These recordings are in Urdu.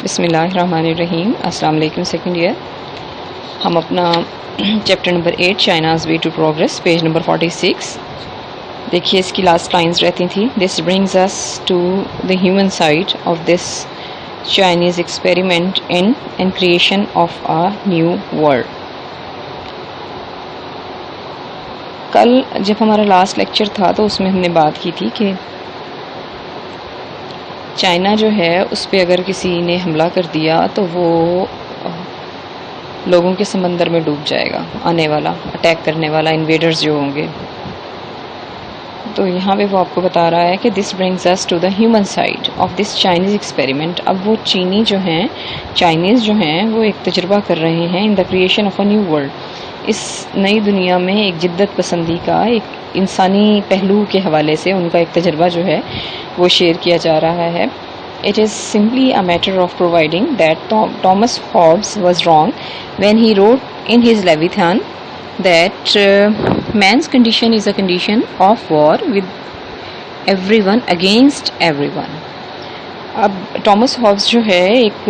بسم اللہ الرحمن الرحیم. السلام علیکم. سیکنڈ ایئر ہم اپنا chapter number 8 China's way to progress page number 46 دیکھیے. اس کی لاسٹ لائنز رہتی تھیں. This brings us to the human side of this Chinese experiment in and creation of a new world. کل جب ہمارا لاسٹ لیکچر تھا تو اس میں ہم نے بات کی تھی کہ چائنا جو ہے اس پہ اگر کسی نے حملہ کر دیا تو وہ لوگوں کے سمندر میں ڈوب جائے گا. آنے والا اٹیک کرنے والا انویڈرز جو ہوں گے. تو یہاں پہ وہ آپ کو بتا رہا ہے کہ this brings us to the human side of this Chinese experiment. اب وہ چینی جو ہیں چائنیز جو ہیں وہ ایک تجربہ کر رہے ہیں in the creation of a new world. اس نئی دنیا میں ایک جدت پسندی کا ایک انسانی پہلو کے حوالے سے ان کا ایک تجربہ جو ہے وہ شیئر کیا جا رہا ہے. It is simply a matter of proving that Thomas Hobbes was wrong when he wrote in his Leviathan that man's condition is a condition of war with everyone against everyone. اب ٹامس ہابس جو ہے ایک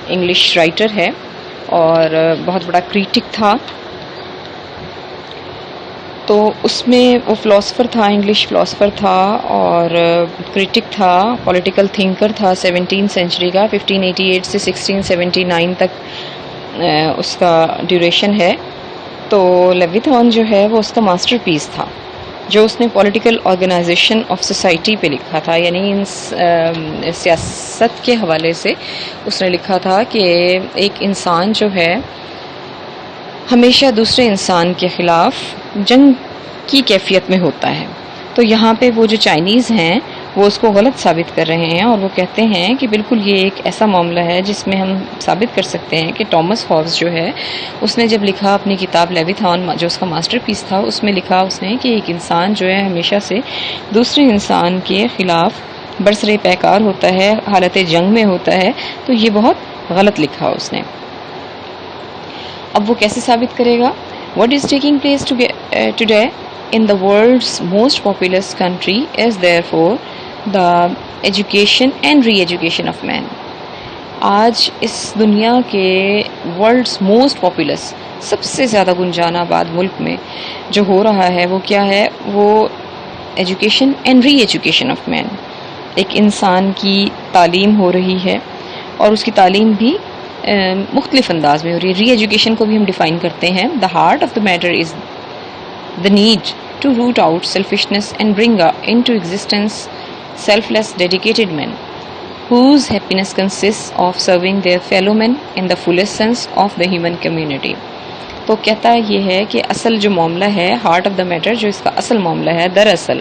انگلش رائٹر ہے اور بہت بڑا کریٹک تھا. تو اس میں وہ فلاسفر تھا, انگلش فلاسفر تھا اور کریٹک تھا, پولیٹیکل تھنکر تھا 17 سینچری کا. 1588 سے 1679 تک اس کا ڈیوریشن ہے. تو لیویتھان جو ہے وہ اس کا ماسٹر پیس تھا جو اس نے پولیٹیکل آرگنائزیشن آف سوسائٹی پہ لکھا تھا. یعنی سیاست کے حوالے سے اس نے لکھا تھا کہ ایک انسان جو ہے ہمیشہ دوسرے انسان کے خلاف جنگ کی کیفیت میں ہوتا ہے. تو یہاں پہ وہ جو چائنیز ہیں وہ اس کو غلط ثابت کر رہے ہیں اور وہ کہتے ہیں کہ بالکل یہ ایک ایسا معاملہ ہے جس میں ہم ثابت کر سکتے ہیں کہ ٹامس ہابس جو ہے اس نے جب لکھا اپنی کتاب لیویتھان جو اس کا ماسٹر پیس تھا اس میں لکھا اس نے کہ ایک انسان جو ہے ہمیشہ سے دوسرے انسان کے خلاف برسر پیکار ہوتا ہے, حالت جنگ میں ہوتا ہے. تو یہ بہت غلط لکھا اس نے. اب وہ کیسے ثابت کرے گا؟ What is taking place today in the world's most populous country is therefore the education and re-education of man. آج اس دنیا کے ورلڈس موسٹ پاپولس سب سے زیادہ گنجان آباد ملک میں جو ہو رہا ہے وہ کیا ہے؟ وہ education and re education of man. ایک انسان کی تعلیم ہو رہی ہے اور اس کی تعلیم بھی مختلف انداز میں ہو رہی ہے. ری ایجوکیشن کو بھی ہم ڈیفائن کرتے ہیں. The heart of the matter is the need to root out selfishness and bring into existence selfless dedicated men whose happiness consists of serving their fellow men in the fullest sense of the human community. تو کہتا یہ ہے کہ اصل جو معاملہ ہے, ہارٹ آف دا میٹر جو اس کا اصل معاملہ ہے, دراصل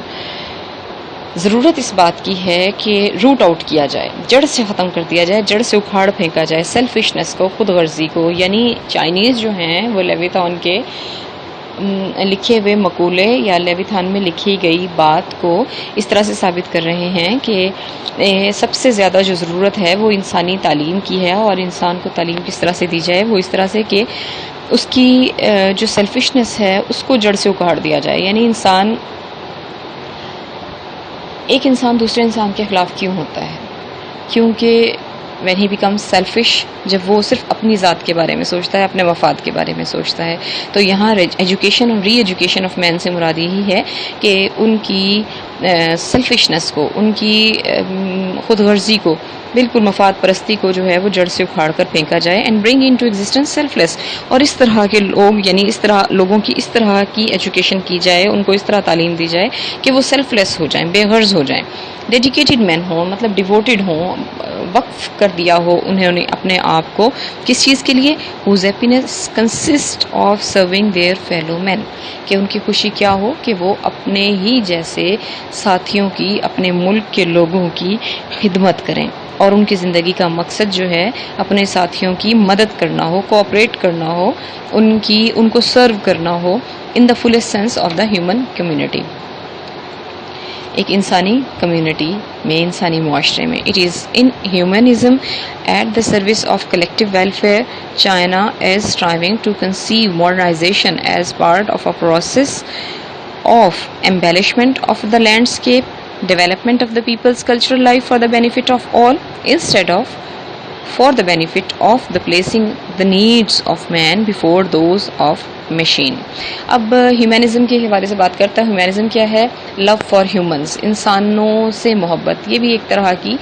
ضرورت اس بات کی ہے کہ روٹ آؤٹ کیا جائے, جڑ سے ختم کر دیا جائے, جڑ سے اکھاڑ پھینکا جائے سیلفشنس کو, خود غرضی کو. یعنی چائنیز جو ہیں وہ لیویتھان کے لکھے ہوئے مقولے یا لیویتھان میں لکھی گئی بات کو اس طرح سے ثابت کر رہے ہیں کہ سب سے زیادہ جو ضرورت ہے وہ انسانی تعلیم کی ہے. اور انسان کو تعلیم کس طرح سے دی جائے؟ وہ اس طرح سے کہ اس کی جو سیلفشنس ہے اس کو جڑ سے اکھاڑ دیا جائے. یعنی ایک انسان دوسرے انسان کے خلاف کیوں ہوتا ہے؟ کیونکہ when he becomes selfish, جب وہ صرف اپنی ذات کے بارے میں سوچتا ہے, اپنے مفاد کے بارے میں سوچتا ہے. تو یہاں ایجوکیشن اور ری ایجوکیشن آف مین سے مراد یہی ہے کہ ان کی سیلفشنس کو, ان کی خود غرضی کو, بالکل مفاد پرستی کو جو ہے وہ جڑ سے اکھاڑ کر پھینکا جائے. And bring into existence selfless. اور اس طرح کے لوگ, یعنی اس طرح لوگوں کی اس طرح کی ایجوکیشن کی جائے, ان کو اس طرح تعلیم دی جائے کہ وہ سیلف لیس ہو جائیں, بے غرض ہو جائیں, ڈیڈیکیٹڈ مین ہوں, مطلب ڈیووٹڈ ہوں, وقف کر دیا ہو انہوں نے اپنے آپ کو کس چیز کے لیے؟ whose happiness consists of serving their fellow men. کہ ان کی خوشی کیا ہو کہ وہ اپنے ہی جیسے ساتھیوں کی, اپنے ملک کے لوگوں کی خدمت کریں. اور ان کی زندگی کا مقصد جو ہے اپنے ساتھیوں کی مدد کرنا ہو, کوآپریٹ کرنا ہو, ان کو سرو کرنا ہو in the fullest sense of the human community. ایک انسانی کمیونٹی میں, انسانی معاشرے میں. It is in humanism at the service of collective welfare. China is striving to conceive modernization as part of a process of embellishment of the landscape development of the people's cultural life for the benefit of all instead of for the benefit of the placing the needs of man before those of machine. اب ہیومنزم کے حوالے سے بات کرتا ہے. ہیومنزم کیا ہے؟ لو فار ہیومنز، انسانوں سے محبت. یہ بھی ایک طرح کی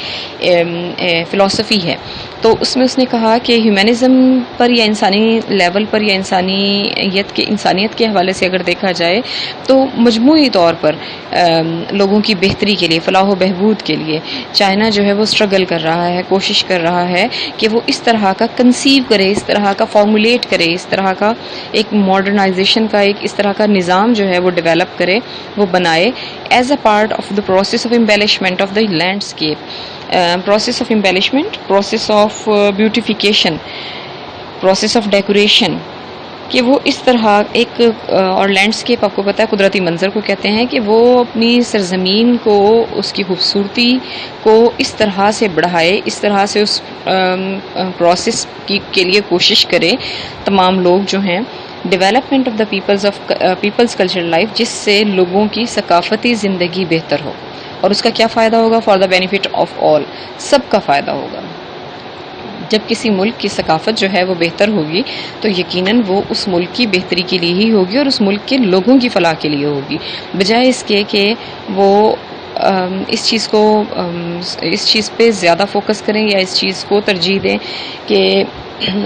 فلسفی ہے. تو اس میں اس نے کہا کہ ہیومنزم پر یا انسانی لیول پر یا انسانیت کے حوالے سے اگر دیکھا جائے تو مجموعی طور پر لوگوں کی بہتری کے لیے، فلاح و بہبود کے لیے چائنا جو ہے وہ اسٹرگل کر رہا ہے، کوشش کر رہا ہے کہ وہ اس طرح کا کنسیو کرے، اس طرح کا فارمولیٹ کرے، اس طرح کا ایک ماڈرنائزیشن کا ایک اس طرح کا نظام جو ہے وہ ڈیولپ کرے، وہ بنائے as a part of the process of embellishment of the landscape. Process of embellishment, process of beautification, process of decoration, کہ وہ اس طرح ایک اور لینڈسکیپ آپ کو پتہ ہے قدرتی منظر کو کہتے ہیں کہ وہ اپنی سرزمین کو، اس کی خوبصورتی کو اس طرح سے بڑھائے، اس طرح سے اس پروسیس کے لیے کوشش کرے تمام لوگ جو ہیں. Development of the people's cultural life, جس سے لوگوں کی ثقافتی زندگی بہتر ہو. اور اس کا کیا فائدہ ہوگا؟ For the benefit of all, سب کا فائدہ ہوگا. جب کسی ملک کی ثقافت جو ہے وہ بہتر ہوگی تو یقیناً وہ اس ملک کی بہتری کے لیے ہی ہوگی اور اس ملک کے لوگوں کی فلاح کے لیے ہوگی، بجائے اس کے کہ وہ اس چیز پہ زیادہ فوکس کریں یا اس چیز کو ترجیح دیں کہ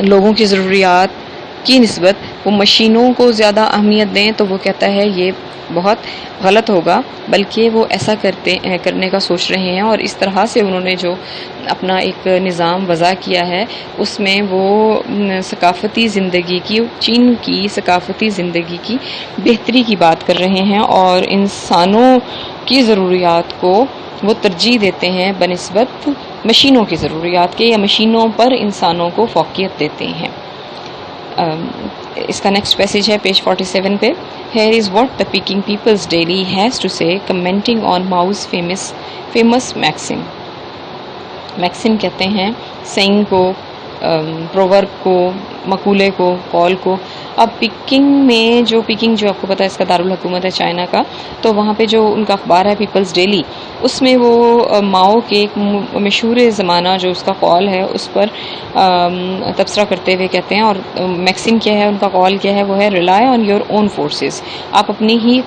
لوگوں کی ضروریات کی نسبت وہ مشینوں کو زیادہ اہمیت دیں. تو وہ کہتا ہے یہ بہت غلط ہوگا، بلکہ وہ ایسا کرنے کا سوچ رہے ہیں. اور اس طرح سے انہوں نے جو اپنا ایک نظام وضع کیا ہے اس میں وہ ثقافتی زندگی کی، چین کی ثقافتی زندگی کی بہتری کی بات کر رہے ہیں اور انسانوں کی ضروریات کو وہ ترجیح دیتے ہیں بنسبت مشینوں کی ضروریات کے، یا مشینوں پر انسانوں کو فوقیت دیتے ہیں. اس کا نیکسٹ پیسیج ہے پیج 47 پہ. Here is what the Peking People's Daily has to say commenting on Mao's famous maxim. Maxim کہتے ہیں سینگ کو، پروورب کو، مقولے کو، قول کو. اب پیکنگ جو آپ کو پتہ ہے اس کا دارالحکومت ہے چائنا کا، تو وہاں پہ جو ان کا اخبار ہے پیپلز ڈیلی، اس میں وہ ماؤ کے ایک مشہور زمانہ جو اس کا قول ہے اس پر تبصرہ کرتے ہوئے کہتے ہیں. اور میکسم کیا ہے، ان کا قول کیا ہے؟ وہ ہے rely on your own forces. آپ اپنی ہی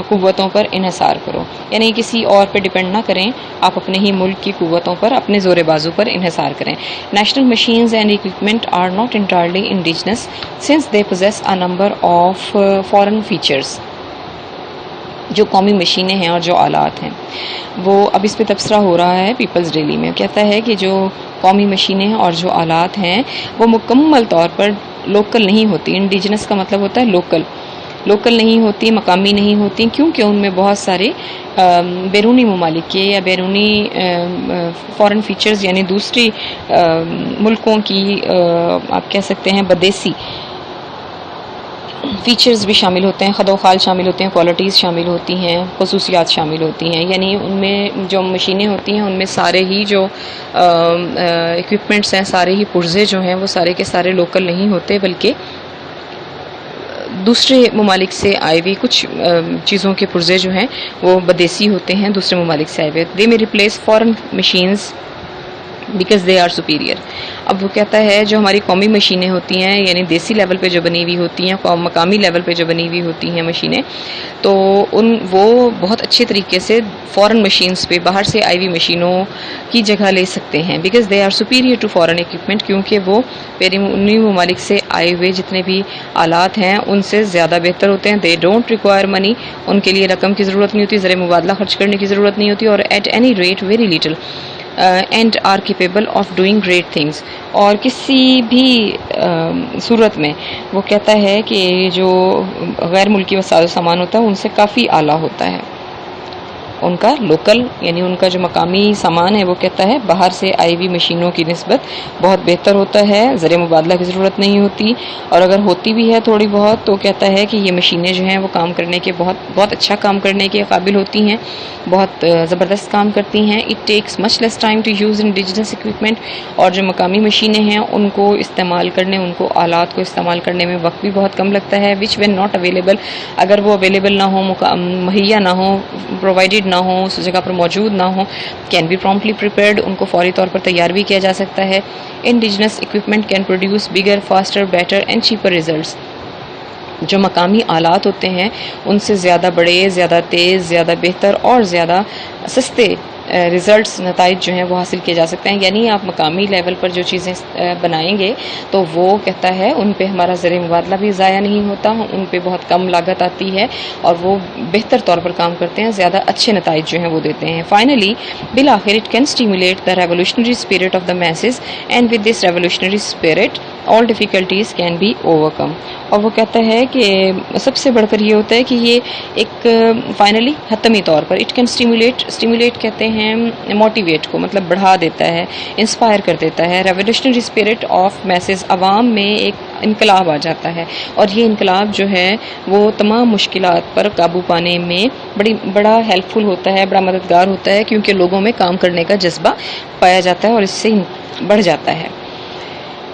قوتوں پر انحصار کرو، یعنی کسی اور پہ ڈپینڈ نہ کریں، آپ اپنے ہی ملک کی قوتوں پر، اپنے زور بازو پر انحصار کریں. National machines and equipment are not entirely indigenous since they possess a number of foreign features. جو قومی مشینیں ہیں اور جو آلات ہیں وہ اب اس پہ تبصرہ ہو رہا ہے پیپلز ڈیلی میں. کہتا ہے کہ جو قومی مشینیں اور جو آلات ہیں وہ مکمل طور پر لوکل نہیں ہوتی. انڈیجنس کا مطلب ہوتا ہے لوکل نہیں ہوتی، مقامی نہیں ہوتی، کیونکہ ان میں بہت سارے بیرونی ممالک کے یا بیرونی فارن فیچرز، یعنی دوسری ملکوں کی آپ کہہ سکتے ہیں بدیسی فیچرز بھی شامل ہوتے ہیں، خد و خال شامل ہوتے ہیں، کوالٹیز شامل ہوتی ہیں، خصوصیات شامل ہوتی ہیں. یعنی ان میں جو مشینیں ہوتی ہیں ان میں سارے ہی جو اکوپمنٹس ہیں، سارے ہی پرزے جو ہیں وہ سارے کے سارے لوکل نہیں ہوتے، بلکہ دوسرے ممالک سے آئے ہوئے کچھ چیزوں کے پرزے جو ہیں وہ بدیسی ہوتے ہیں، دوسرے ممالک سے آئے ہوئے. They may replace foreign machines because they are superior. اب وہ کہتا ہے جو ہماری قومی مشینیں ہوتی ہیں، یعنی دیسی لیول پہ جو بنی ہوئی ہوتی ہیں، مقامی لیول پہ جو بنی ہوئی ہوتی ہیں مشینیں، تو وہ بہت اچھے طریقے سے فارن مشینز پہ، باہر سے آئی ہوئی مشینوں کی جگہ لے سکتے ہیں. Because they are superior to foreign equipment, کیونکہ وہ بیرونی ممالک سے آئے ہوئے جتنے بھی آلات ہیں ان سے زیادہ بہتر ہوتے ہیں. دے ڈونٹ ریکوائر منی، ان کے لیے رقم کی ضرورت نہیں ہوتی، زر مبادلہ خرچ کرنے کی ضرورت نہیں ہوتی. اور at any rate very little and are capable of doing great things. اور کسی بھی صورت میں وہ کہتا ہے کہ جو غیر ملکی وسائل و سامان ہوتا ہے ان سے کافی اعلیٰ ہوتا ہے ان کا لوکل، یعنی ان کا جو مقامی سامان ہے وہ کہتا ہے باہر سے آئی ہوئی مشینوں کی نسبت بہت بہتر ہوتا ہے، زر مبادلہ کی ضرورت نہیں ہوتی. اور اگر ہوتی بھی ہے تھوڑی بہت تو کہتا ہے کہ یہ مشینیں جو ہیں وہ کام کرنے کے بہت اچھا کام کرنے کے قابل ہوتی ہیں، بہت زبردست کام کرتی ہیں. It takes much less time to use indigenous equipment. اور جو مقامی مشینیں ہیں ان کو استعمال کرنے، ان کو آلات کو استعمال کرنے میں وقت بھی بہت کم لگتا ہے. وچ وین ناٹ اویلیبل، اگر وہ اویلیبل نہ ہو، مہیا نہ ہو، پرووائڈیڈ نصیب نہ ہوں، اس جگہ پر موجود نہ ہوں. کین بی پرومپٹلی پریپیئرڈ، ان کو فوری طور پر تیار بھی کیا جا سکتا ہے. Indigenous equipment can produce bigger, faster, better and cheaper results. جو مقامی آلات ہوتے ہیں ان سے زیادہ بڑے، زیادہ تیز، زیادہ بہتر اور زیادہ سستے ریزلٹس، نتائج جو ہیں وہ حاصل کیے جا سکتے ہیں. یعنی آپ مقامی لیول پر جو چیزیں بنائیں گے تو وہ کہتا ہے ان پہ ہمارا زر مبادلہ بھی ضائع نہیں ہوتا، ان پہ بہت کم لاگت آتی ہے اور وہ بہتر طور پر کام کرتے ہیں، زیادہ اچھے نتائج جو ہیں وہ دیتے ہیں. فائنلی بالآخر it can stimulate the revolutionary spirit of the masses and with this revolutionary spirit all difficulties can be overcome. اور وہ کہتا ہے کہ سب سے بڑھ کر یہ ہوتا ہے کہ یہ ایک فائنلی حتمی طور پر اٹ کین اسٹیمولیٹ کہتے ہیں موٹیویٹ کو، مطلب بڑھا دیتا ہے، انسپائر کر دیتا ہے. ریولیوشنری اسپرٹ آف میسز، عوام میں ایک انقلاب آ جاتا ہے اور یہ انقلاب جو ہے وہ تمام مشکلات پر قابو پانے میں بڑا ہیلپ فل ہوتا ہے، بڑا مددگار ہوتا ہے، کیونکہ لوگوں میں کام کرنے کا جذبہ پایا جاتا ہے اور اس سے بڑھ جاتا ہے.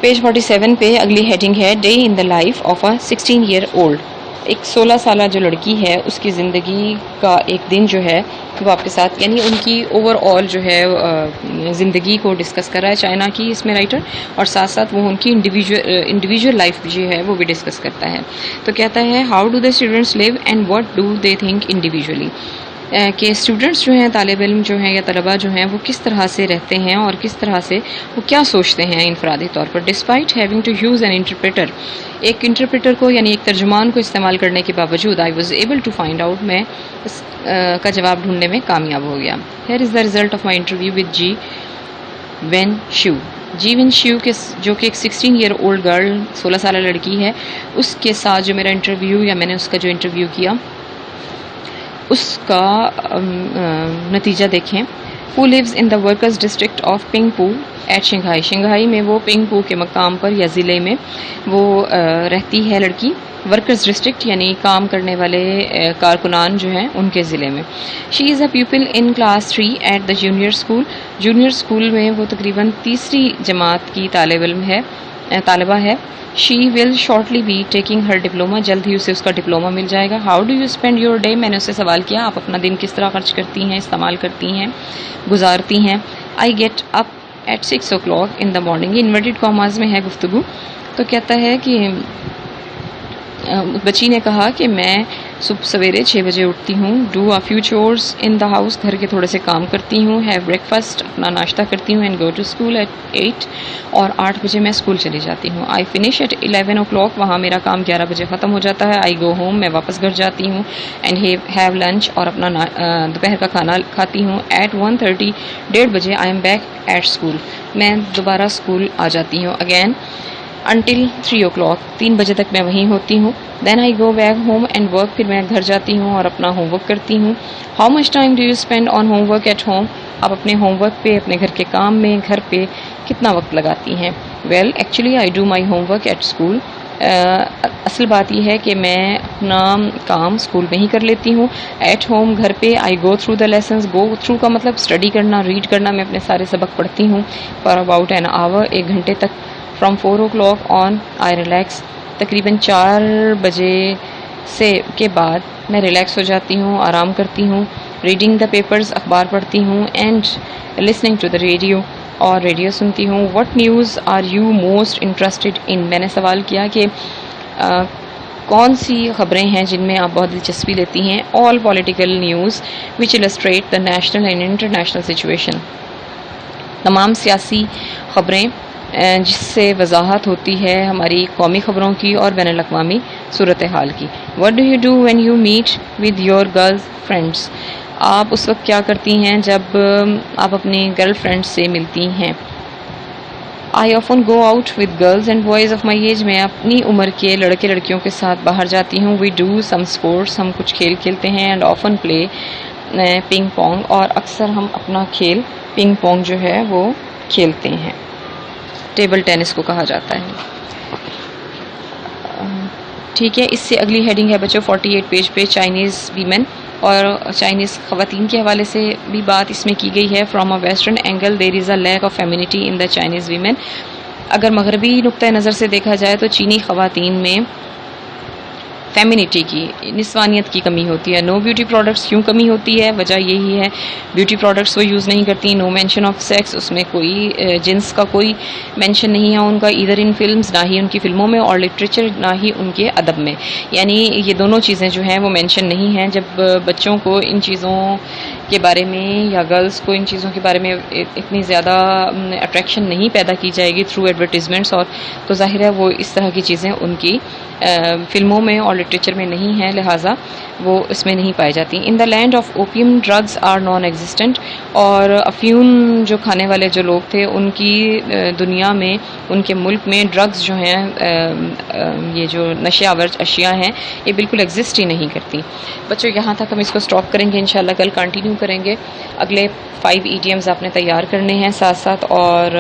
پیج 47 پہ اگلی ہیڈنگ ہے day in the life of a 16 year old. ایک 16 سالہ جو لڑکی ہے اس کی زندگی کا ایک دن جو ہے وہ آپ کے ساتھ، یعنی ان کی اوور آل جو ہے زندگی کو ڈسکس کر رہا ہے چائنا کی اس میں رائٹر، اور ساتھ ساتھ وہ ان کی انڈیویجول لائف جو ہے وہ بھی ڈسکس کرتا ہے. تو کہتا ہے how do the students live and what do they think individually, کہ اسٹوڈنٹس جو ہیں، طالب علم جو ہیں یا طلباء جو ہیں وہ کس طرح سے رہتے ہیں اور کس طرح سے وہ کیا سوچتے ہیں انفرادی طور پر. Despite having to use an interpreter, ایک انٹرپریٹر کو یعنی ایک ترجمان کو استعمال کرنے کے باوجود I was able to find out, میں اس کا جواب ڈھونڈنے میں کامیاب ہو گیا. Here is the result of my interview with Ji Wen Shiu. Ji Wen Shiu کے جو کہ ایک 16 ایئر اولڈ گرل، 16 سالہ لڑکی ہے، اس کے ساتھ جو میرا انٹرویو یا میں نے اس کا جو انٹرویو کیا اس کا نتیجہ دیکھیں. Who lives in the workers district of Ping Po at Shanghai. Shanghai میں وہ پنگ پو کے مقام پر یا ضلع میں وہ رہتی ہے لڑکی. ورکرز ڈسٹرکٹ یعنی کام کرنے والے کارکنان جو ہیں ان کے ضلع میں. She is a pupil in class 3 at the junior school. Junior school میں وہ تقریباً تیسری جماعت کی طالبہ ہے. She will shortly be taking her diploma. جلد ہی اسے اس کا ڈپلوما مل جائے گا. How do you spend your day. میں نے اس سے سوال کیا آپ اپنا دن کس طرح خرچ کرتی ہیں، استعمال کرتی ہیں، گزارتی ہیں. I get up at 6 o'clock in the morning. Inverted commas میں ہے گفتگو. تو کہتا ہے کہ بچی نے کہا کہ میں صبح سویرے 6 بجے اٹھتی ہوں. Do a few chores in the house. گھر کے تھوڑے سے کام کرتی ہوں. ہیو بریک فاسٹ. اپنا ناشتہ کرتی ہوں. And go to school at 8. اور 8 بجے میں اسکول چلی جاتی ہوں. I finish at 11 o'clock. وہاں میرا کام 11 بجے ختم ہو جاتا ہے. آئی گو ہوم. میں واپس گھر جاتی ہوں. And have lunch. اور اپنا دوپہر کا کھانا کھاتی ہوں. ایٹ 1:30 1:30 بجے I am back at school. میں دوبارہ اسکول آ جاتی ہوں. Again until 3 o'clock. 3 بجے تک میں وہیں ہوتی ہوں. Then I go back home and work. پھر میں گھر جاتی ہوں اور اپنا ہوم ورک کرتی ہوں. How much time do you spend on home work at home. آپ اپنے ہوم ورک پہ، اپنے گھر کے کام میں، گھر پہ کتنا وقت لگاتی ہیں. Well actually I do my home work at school. اصل بات یہ ہے کہ میں اپنا کام اسکول میں ہی کر لیتی ہوں. ایٹ ہوم گھر پہ I go through the lessons. Go through کا مطلب اسٹڈی کرنا، ریڈ کرنا. میں اپنے سارے سبق پڑھتی ہوں فار اباؤٹ این آور. 1 گھنٹے تک. From 4 o'clock on I relax. تقریباً 4 بجے کے بعد میں ریلیکس ہو جاتی ہوں، آرام کرتی ہوں. Reading the papers. اخبار پڑھتی ہوں. And listening to the radio. اور ریڈیو سنتی ہوں. What news are you most interested in. میں نے سوال کیا کہ کون سی خبریں ہیں جن میں آپ بہت دلچسپی لیتی ہیں. All political news which illustrate the national and international situation. تمام سیاسی خبریں جس سے وضاحت ہوتی ہے ہماری قومی خبروں کی اور بین الاقوامی صورتحال کی. What do you do when you meet with your girl friends. آپ اس وقت کیا کرتی ہیں جب آپ اپنی گرل فرینڈ سے ملتی ہیں. I often go out with girls and boys of my age. میں اپنی عمر کے لڑکے لڑکیوں کے ساتھ باہر جاتی ہوں. We do some sports. ہم کچھ کھیل کھیلتے ہیں. And often play ping pong. اور اکثر ہم اپنا کھیل پنگ پونگ جو ہے وہ کھیلتے ہیں. ٹیبل ٹینس کو کہا جاتا ہے. ٹھیک ہے. اس سے اگلی ہیڈنگ ہے بچوں 48 پیج پہ چائنیز ویمن. اور چائنیز خواتین کے حوالے سے بھی بات اس میں کی گئی ہے. From a western angle there is a lack of femininity in the Chinese women. اگر مغربی نقطۂ نظر سے دیکھا جائے تو چینی خواتین میں فیمینٹی کی، نسوانیت کی کمی ہوتی ہے. نو بیوٹی پروڈکٹس کیوں کمی ہوتی ہے؟ وجہ یہی ہے بیوٹی پروڈکٹس وہ یوز نہیں کرتی. نو مینشن آف سیکس، اس میں کوئی جنس کا کوئی مینشن نہیں ہے ان کا، ادھر ان فلمز، نہ ہی ان کی فلموں میں، اور لٹریچر نہ ہی ان کے ادب میں. یعنی یہ دونوں چیزیں جو ہیں وہ مینشن نہیں ہیں. جب بچوں کو ان چیزوں کے بارے میں یا گرلس کو ان چیزوں کے بارے میں اتنی زیادہ اٹریکشن نہیں پیدا کی جائے گی تھرو ایڈورٹیزمنٹس، اور تو ظاہر ہے وہ اس طرح کی چیزیں ان کی فلموں میں اور لٹریچر میں نہیں ہیں، لہٰذا وہ اس میں نہیں پائی جاتی. In the land of opium drugs are non existent, اور افیون جو کھانے والے جو لوگ تھے ان کی دنیا میں، ان کے ملک میں ڈرگز جو ہیں، یہ جو نشے آور اشیاء ہیں، یہ بالکل ایگزسٹ ہی نہیں کرتی. بچوں یہاں تک ہم اس کو سٹاپ کریں گے، انشاءاللہ کل کنٹینیو کریں گے. اگلے 5 ایڈیمز آپ نے تیار کرنے ہیں ساتھ ساتھ، اور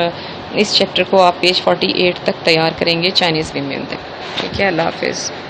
اس چیپٹر کو آپ پیج 48 تک تیار کریں گے چائنیز ویمن تک. ٹھیک ہے، اللہ حافظ.